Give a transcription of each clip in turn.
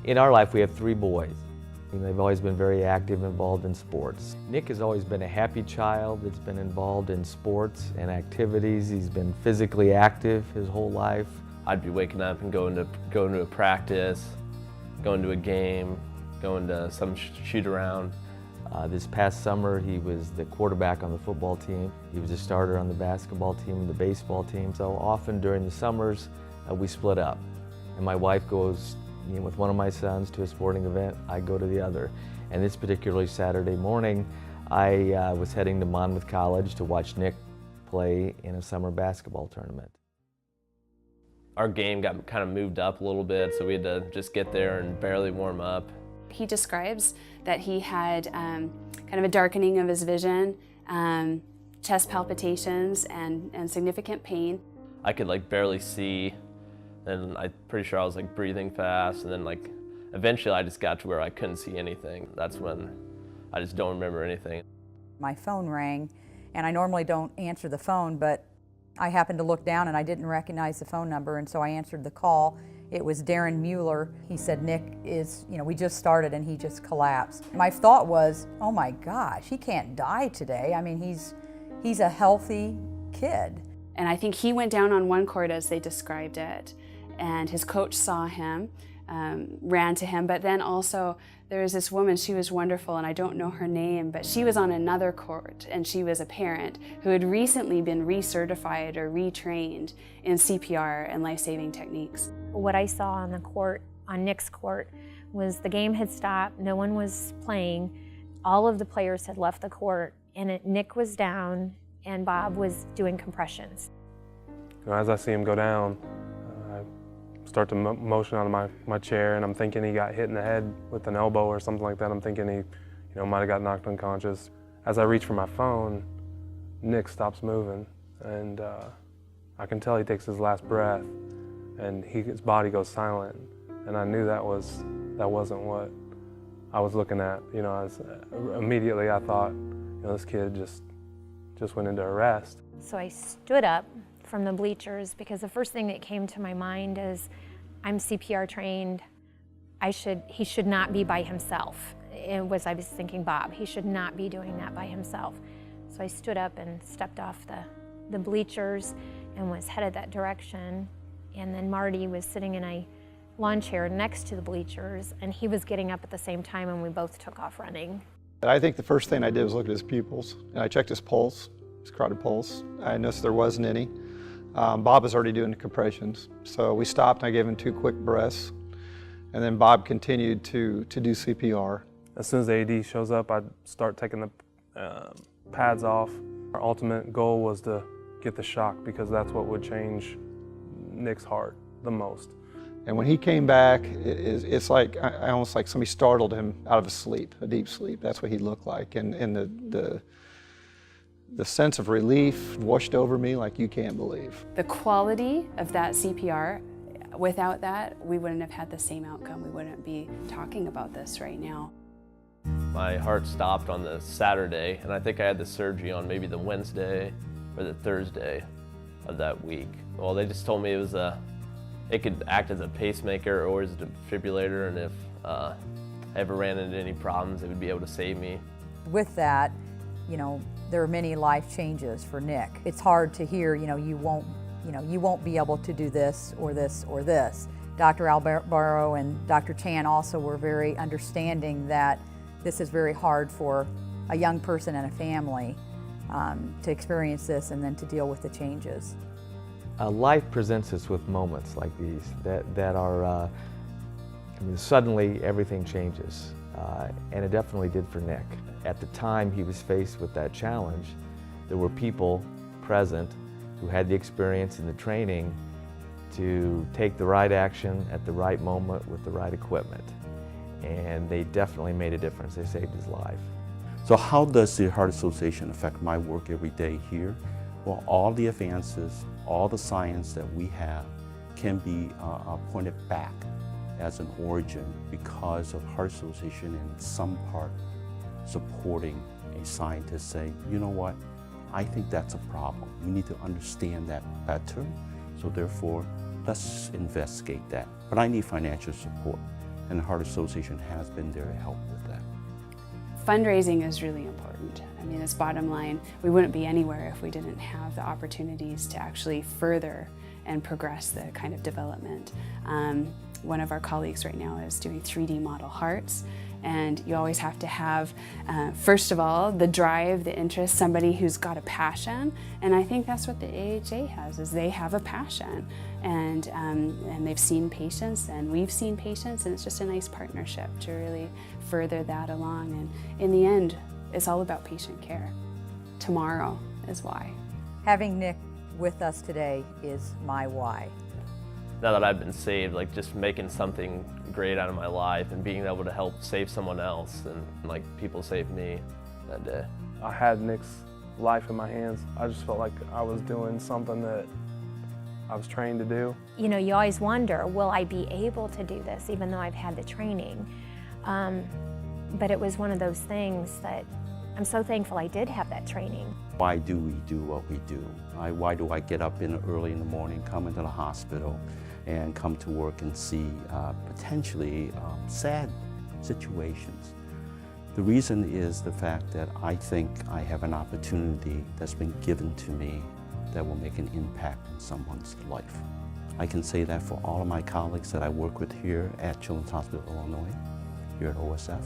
In our life, we have 3 boys. And they've always been very active, involved in sports. Nick has always been a happy child that's been involved in sports and activities. He's been physically active his whole life. I'd be waking up and going to a practice, going to a game, going to some shoot around. This past summer, he was the quarterback on the football team. He was a starter on the basketball team, the baseball team. So often during the summers, we split up. And my wife goes with one of my sons to a sporting event, I go to the other. And this particularly Saturday morning, I was heading to Monmouth College to watch Nick play in a summer basketball tournament. Our game got kind of moved up a little bit, so we had to just get there and barely warm up. He describes that he had kind of a darkening of his vision, chest palpitations, and significant pain. I could barely see, and I'm pretty sure I was breathing fast, and then eventually I just got to where I couldn't see anything. That's when I just don't remember anything. My phone rang, and I normally don't answer the phone, but I happened to look down and I didn't recognize the phone number, and so I answered the call. It was Darren Mueller. He said, Nick is, we just started and he just collapsed. My thought was, oh my gosh, he can't die today. I mean, he's a healthy kid. And I think he went down on one cord as they described it, and his coach saw him, ran to him, but then also there was this woman, she was wonderful, and I don't know her name, but she was on another court, and she was a parent who had recently been recertified or retrained in CPR and life-saving techniques. What I saw on the court, on Nick's court, was the game had stopped, no one was playing, all of the players had left the court, and Nick was down, and Bob was doing compressions. As I see him go down, I start to motion out of my chair, and I'm thinking he got hit in the head with an elbow or something like that. I'm thinking he might have got knocked unconscious. As I reach for my phone, Nick stops moving, and I can tell he takes his last breath, and his body goes silent. And I knew that wasn't what I was looking at. Immediately I thought, this kid just went into arrest. So I stood up from the bleachers because the first thing that came to my mind is, I'm CPR trained. He should not be by himself. I was thinking, Bob, he should not be doing that by himself. So I stood up and stepped off the bleachers and was headed that direction. And then Marty was sitting in a lawn chair next to the bleachers, and he was getting up at the same time, and we both took off running. I think the first thing I did was look at his pupils, and I checked his pulse, his carotid pulse. I noticed there wasn't any. Bob was already doing the compressions, so we stopped and I gave him 2 quick breaths, and then Bob continued to do CPR. As soon as the AED shows up, I'd start taking the pads off. Our ultimate goal was to get the shock, because that's what would change Nick's heart the most. And when he came back, it's like, I almost like somebody startled him out of a sleep, a deep sleep. That's what he looked like. And the sense of relief washed over me like you can't believe. The quality of that CPR, without that, we wouldn't have had the same outcome. We wouldn't be talking about this right now. My heart stopped on the Saturday, and I think I had the surgery on maybe the Wednesday or the Thursday of that week. Well, they just told me it could act as a pacemaker or as a defibrillator, and if I ever ran into any problems, it would be able to save me. With that, there are many life changes for Nick. It's hard to hear, you won't be able to do this or this or this. Dr. Albaro and Dr. Chan also were very understanding that this is very hard for a young person and a family to experience this and then to deal with the changes. Life presents us with moments like these that are, suddenly everything changes, and it definitely did for Nick. At the time he was faced with that challenge, there were people present who had the experience and the training to take the right action at the right moment with the right equipment. And they definitely made a difference. They saved his life. So how does the Heart Association affect my work every day here? Well, all the advances, all the science that we have can be pointed back as an origin because of Heart Association in some part supporting a scientist saying, you know what, I think that's a problem. We need to understand that better, so therefore let's investigate that. But I need financial support. and the Heart Association has been there to help with that. Fundraising is really important. I mean, it's bottom line. We wouldn't be anywhere if we didn't have the opportunities to actually further and progress the kind of development. One of our colleagues right now is doing 3D model hearts, and you always have to have, first of all, the drive, the interest, somebody who's got a passion, and I think that's what the AHA has, is they have a passion, and they've seen patients, and we've seen patients, and it's just a nice partnership to really further that along, and in the end, it's all about patient care. Tomorrow is why. Having Nick with us today is my why. Now that I've been saved, like just making something great out of my life and being able to help save someone else, and like people saved me that day. I had Nick's life in my hands. I just felt like I was doing something that I was trained to do. You know, you always wonder, will I be able to do this even though I've had the training? But it was one of those things that I'm so thankful I did have that training. Why do we do what we do? Why do I get up early in the morning, come into the hospital, and come to work and see potentially sad situations? The reason is the fact that I think I have an opportunity that's been given to me that will make an impact in someone's life. I can say that for all of my colleagues that I work with here at Children's Hospital of Illinois, here at OSF,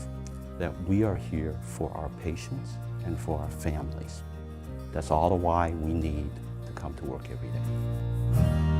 that we are here for our patients and for our families. That's all the why we need to come to work every day.